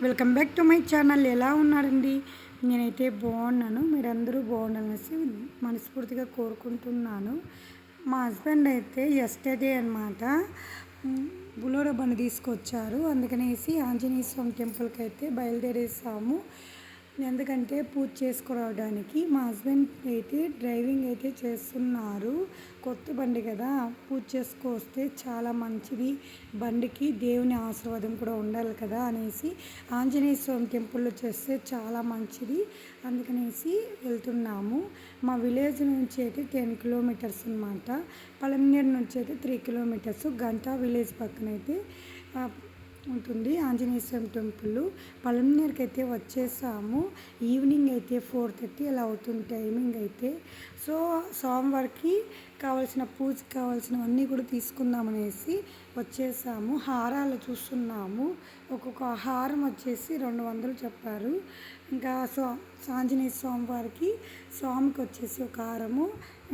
Welcome back to my channel. ఎలా ఉన్నారండి? నేనైతే బాగున్నాను. మీరందరూ బాగుండాలనేసి మనస్ఫూర్తిగా కోరుకుంటున్నాను. మా హస్బెండ్ అయితే ఎస్టర్డే అనమాట బులోరా బండి తీసుకొచ్చారు. అందుకనేసి ఆంజనేయ స్వామి టెంపుల్కి అయితే బయలుదేరేసాము. ఎందుకంటే పూజ చేసుకోవడానికి. మా హస్బెండ్ అయితే డ్రైవింగ్ అయితే చేస్తున్నారు. కొత్త బండి కదా, పూజ చేసుకొస్తే చాలా మంచిది, బండికి దేవుని ఆశీర్వాదం కూడా ఉండాలి కదా అనేసి ఆంజనేయ స్వామి టెంపుల్లో చేస్తే చాలా మంచిది. అందుకనేసి వెళ్తున్నాము. మా విలేజ్ నుంచి అయితే 10 కిలోమీటర్స్ అనమాట. పలమనేరు నుంచి అయితే 3 కిలోమీటర్స్. గంట విలేజ్ పక్కన అయితే ఉంటుంది ఆంజనేయ స్వామి టెంపుల్. పలమనేరుకి అయితే వచ్చేసాము. ఈవినింగ్ అయితే 4:30 అలా అవుతుంది టైమింగ్ అయితే. సో స్వామివారికి కావాల్సిన పూజకి కావాల్సినవన్నీ కూడా తీసుకుందామనేసి వచ్చేసాము. హారాలు చూస్తున్నాము. ఒక్కొక్క హారం వచ్చేసి 200 చెప్పారు. ఇంకా ఆంజనేయ స్వామి వారికి స్వామికి వచ్చేసి ఒక హారము,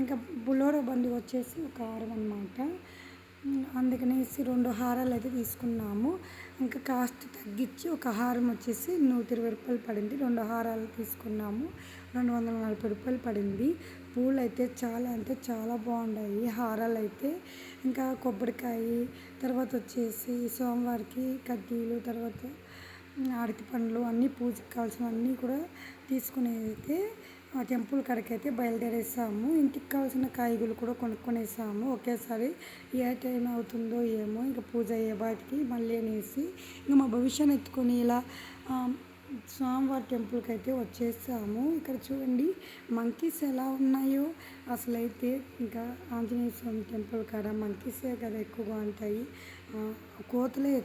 ఇంకా బులోరా బండి వచ్చేసి ఒక హారం అనమాట. అందుకనేసి 2 హారాలు అయితే తీసుకున్నాము. ఇంకా కాస్ట్ తగ్గించి ఒక హారం వచ్చేసి 120 రూపాయలు పడింది. 2 హారాలు తీసుకున్నాము. 240 రూపాయలు పడింది. పూలు అయితే చాలా అంటే చాలా బాగున్నాయి హారాలు అయితే. ఇంకా కొబ్బరికాయ, తర్వాత వచ్చేసి సోమవారికి కడ్డీలు, తర్వాత అరటి పండ్లు అన్నీ పూజకి కావాల్సినవన్నీ కూడా తీసుకుని అయితే ఆ టెంపుల్ కాడికి అయితే బయలుదేరేసాము. ఇంటికి కావాల్సిన కాయగూరలు కూడా కొనుక్కొనేసాము ఒకేసారి. ఏ టైం అవుతుందో ఏమో ఇంకా పూజ అయ్యే వాటికి మళ్ళీ అనేసి ఇంకా మా భవిష్యత్తు ఎత్తుకొని ఇలా స్వామివారి టెంపుల్కి అయితే వచ్చేసాము. ఇక్కడ చూడండి మంకీస్ ఎలా ఉన్నాయో అసలైతే. ఇంకా ఆంజనేయ స్వామి టెంపుల్ కాడ మంకీసే కదా ఎక్కువగా ఉంటాయి. కోతులే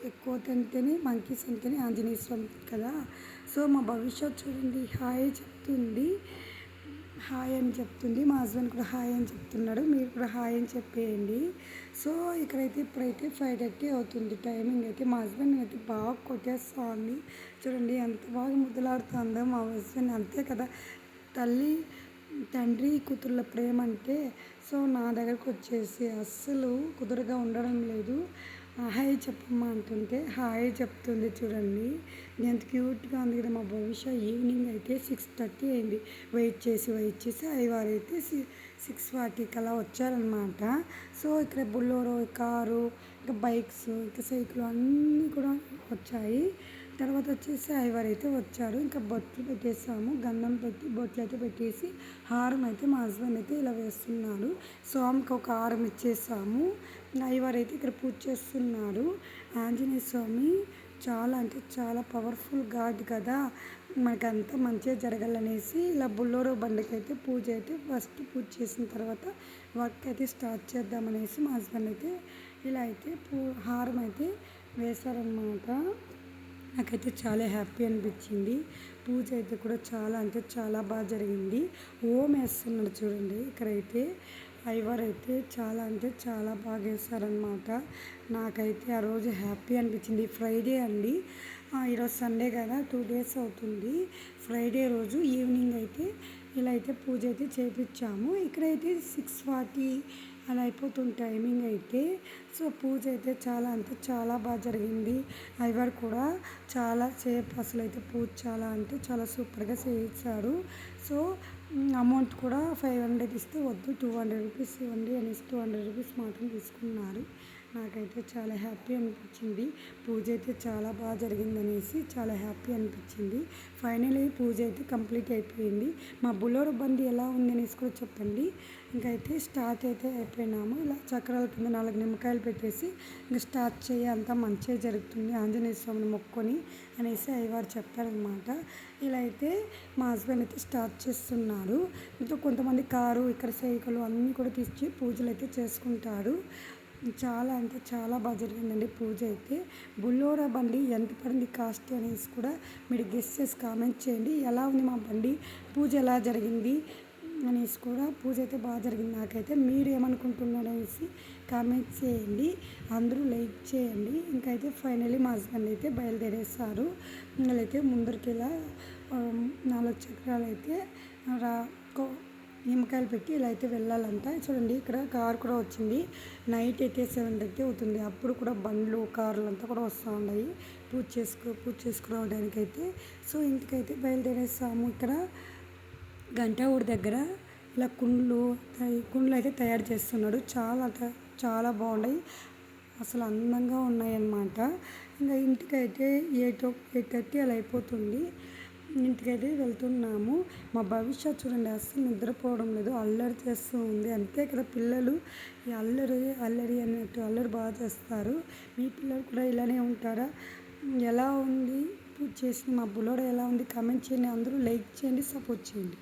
ఎక్కువ తింటేనే, మంకీస్ అంటేనే ఆంజనేయ స్వామి కదా. సో మా భవిష్యత్తు చూడండి హాయ్ చెప్తుంది, హాయ్ అని చెప్తుంది. మా హస్బెండ్ కూడా హాయ్ అని చెప్తున్నాడు. మీరు కూడా హాయ్ అని చెప్పేయండి. సో ఇక్కడైతే ఇప్పుడైతే 5:30 అవుతుంది టైమింగ్ అయితే. మా హస్బెండ్ అయితే బాగా కొట్టేస్తుంది. చూడండి ఎంత బాగా ముద్దులాడుతుందో మా హస్బెండ్. అంతే కదా తండ్రి కూతుర్ల ప్రేమ అంటే. సో నా దగ్గరకు వచ్చేసి అస్సలు కుదురుగా ఉండడం లేదు. హాయ్ చెప్పమ్మా అంటుంటే హాయ్ చెప్తుంది. చూడండి ఎంత క్యూట్గా ఉంది కదా. మా భవిష్య ఈవినింగ్ అయితే 6:30 అయింది. వెయిట్ చేసి అయ్యవారు అయితే 6:40కి అలా వచ్చారనమాట. సో ఇక్కడ బుల్లోరో, కారు, ఇంకా బైక్స్, ఇంకా సైకిల్ అన్నీ కూడా వచ్చాయి. తర్వాత వచ్చేసి అయ్యవారు అయితే వచ్చారు. ఇంకా బొట్లు పెట్టేసాము. గంధం పెట్టి బొట్లు అయితే పెట్టేసి హారం అయితే మా హస్బెండ్ అయితే ఇలా వేస్తున్నారు. స్వామికి ఒక హారం ఇచ్చేసాము. అయ్యవారు అయితే ఇక్కడ పూజ చేస్తున్నారు. ఆంజనేయ స్వామి చాలా అంటే చాలా పవర్ఫుల్ గాడ్ కదా, మనకంతా మంచిగా జరగాలనేసి ఇలా బుల్లోరో బండికి అయితే పూజ అయితే ఫస్ట్ పూజ చేసిన తర్వాత వర్క్ అయితే స్టార్ట్ చేద్దామనేసి మా హస్బెండ్ అయితే ఇలా అయితే హారం అయితే వేశారనమాట. నాకైతే చాలా హ్యాపీ అనిపించింది. పూజ అయితే కూడా చాలా అంటే చాలా బాగా జరిగింది. ఓం వేస్తున్నాడు చూడండి. ఇక్కడైతే అయ్యవారు అయితే చాలా అంటే చాలా బాగా వేస్తారనమాట. నాకైతే ఆ రోజు హ్యాపీ అనిపించింది. ఫ్రైడే అండి, ఈరోజు సండే కదా, 2 days అవుతుంది. ఫ్రైడే రోజు ఈవినింగ్ అయితే ఇలా అయితే పూజ అయితే చేయించాము. ఇక్కడైతే 6:40 అలా అయిపోతుంది టైమింగ్ అయితే. సో పూజ అయితే చాలా అంటే చాలా బాగా జరిగింది. అయ్యవారు కూడా చాలా సేపు అసలు అయితే పూజ చాలా అంటే చాలా సూపర్గా చేయించారు. సో అమౌంట్ కూడా 500 ఇస్తే వద్దు 200 రూపీస్ ఇవ్వండి అనేసి 200 రూపీస్ మాత్రం తీసుకున్నారు. నాకైతే చాలా హ్యాపీ అనిపించింది. పూజ అయితే చాలా బాగా జరిగిందనేసి చాలా హ్యాపీ అనిపించింది. ఫైనలీ పూజ అయితే కంప్లీట్ అయిపోయింది. మా బులోరో బండి ఎలా ఉంది అనేసి కూడా చెప్పండి. ఇంకైతే స్టార్ట్ అయితే అయిపోయినాము. ఇలా చక్రాల కింద 4 నిమ్మకాయలు పెట్టేసి ఇంకా స్టార్ట్ చేయ అంతా మంచిగా జరుగుతుంది ఆంజనేయ స్వామిని మొక్కొని అనేసి అయ్యవారు చెప్పారనమాట. ఇలా అయితే మా హస్బెండ్ అయితే స్టార్ట్ చేస్తున్నారు. ఇంకా కొంతమంది కారు, ఇక్కడ సైకిల్ అన్నీ కూడా తీసి పూజలు అయితే చేసుకుంటారు. చాలా అంటే చాలా బాగా జరిగిందండి పూజ అయితే. బుల్లోరా బండి ఎంత పడింది కాస్ట్ అనేసి కూడా మీరు గెస్ చేసి కామెంట్ చేయండి. ఎలా ఉంది మా బండి, పూజ ఎలా జరిగింది అనేసి కూడా. పూజ అయితే బాగా జరిగింది. నాకైతే మీరు ఏమనుకుంటున్నారు అనేసి కామెంట్ చేయండి. అందరూ లైక్ చేయండి. ఇంకైతే ఫైనలీ మా హస్బెండ్ అయితే బయలుదేరేస్తారు. అయితే ముందరికి ఇలా 4 చక్రాలు అయితే నిమ్మకాయలు పెట్టి ఇలా అయితే వెళ్ళాలంట. చూడండి ఇక్కడ కార్ కూడా వచ్చింది. నైట్ అయితే 7:30 అవుతుంది. అప్పుడు కూడా బండ్లు, కార్లు అంతా కూడా వస్తూ ఉన్నాయి పూజ చేసుకోవడానికైతే. సో ఇంటికైతే బయలుదేరేసాము. ఇక్కడ గంట ఊరి దగ్గర ఇలా కుండలు అయితే తయారు చేస్తున్నాడు. చాలా బాగున్నాయి, అసలు అందంగా ఉన్నాయన్నమాట. ఇంకా ఇంటికైతే 8:30 అలా అయిపోతుంది. ఇంటికైతే వెళ్తున్నాము. మా భవిష్యత్ చూడండి అస్సలు నిద్రపోవడం లేదు, అల్లరి చేస్తూ ఉంది. అంతే కదా పిల్లలు, ఈ అల్లరి అన్నట్టు అల్లరి బాగా చేస్తారు. మీ పిల్లలు కూడా ఇలానే ఉంటారా? ఎలా ఉంది పూజ చేసిన మా బుల్లోడు ఎలా ఉంది కామెంట్ చేయండి. అందరూ లైక్ చేయండి, సపోర్ట్ చేయండి.